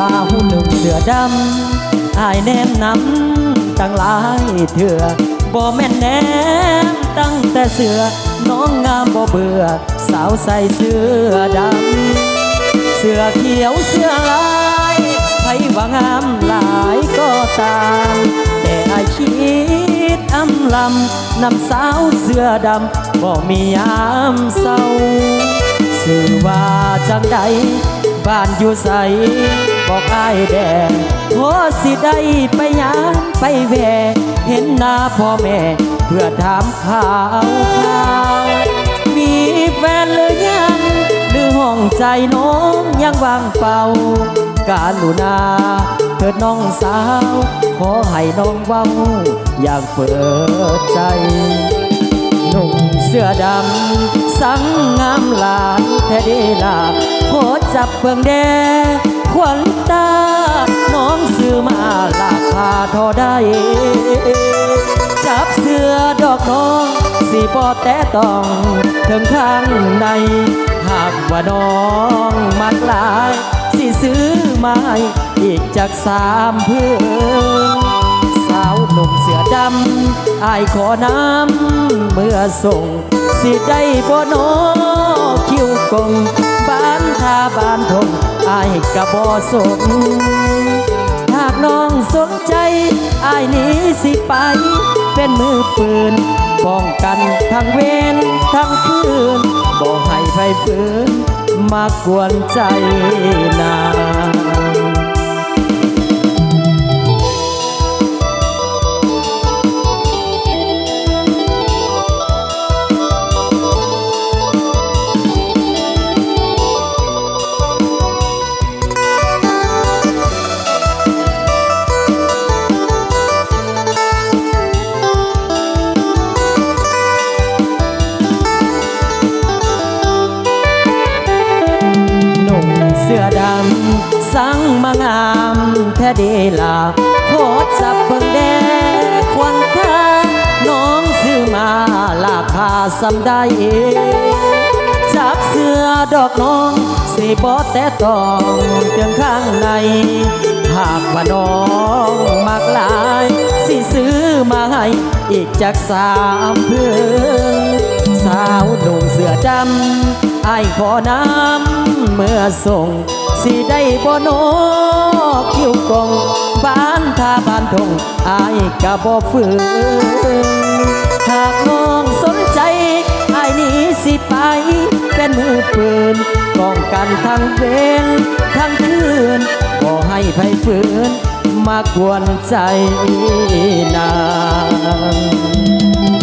าวหนุ่มเสือดำอายแนมนำตั้งหลายเถื่อบ่แม่นแนมตั้งแต่เสือน้องงามบ่เบื่อสาวใส่เสื้อดำเสื้อเขียวเสื้อลายใครว่างามหลายก็ตามแต่อายคิดอำลำนำสาวเสื้อดำบ่มียามเศร้าสื่อว่าจังใดบ้านอยู่ใสบอกอายแดงโหสิได้ไปยามไปแวเห็นหน้าพ่อแม่เพื่อถามข่าวมีแฟนหรือยังหรือห้องใจน้องยังว่างเปล่ากาลุณาเถิดน้องสาวขอให้น้องเว้าอยากเปิดใจหนุ่มเสื้อดำสังงามหลานแท้ดีลาขอจับเบิ่งแดขวัญตาน้องซื้อมาราคาเท่าใดจับเสื้อดอกน้องสิบ่แต่ต้องถึงข้างในหากว่าน้องมักหลายสิซื้อมาให้อีกจาก3 เพื่อนสาวหนุ่มเสื้อดำอายขอน้ำเมื่อส่งสิได้บ่น้อคิวกงบ้านท่าบ้านทงอายกะบ่สนหากน้องสนใจอายนี้สิไปเป็นมือปืนป้องกันทั้งเวรทั้งคืนบ่ให้ไฟฝืนมากวนใจนางเสื้อดำสังมางามแท้ดีลาโคตรจับเบิ่งแดควันตาน้องซื้อมาราคาสำได้จับเสื้อดอกน้องสิบ่แต่ต้องเตือนข้างในหากว่าน้องมากหลายสิซื้อมาให้อีกจาก3 เพื่อนสาวหนุ่มเสื้อดำอายขอน้ำเมื่อส่งสิได้บ่น้อคิวกงบ้านท่าบ้านทงอายกะบ่ฝืนหากน้องสนใจอายนี้สิไปเป็นมือปืนป้องกันทั้งเวรทั้งคืนบ่ให้ไผฝืนมากวนใจนาง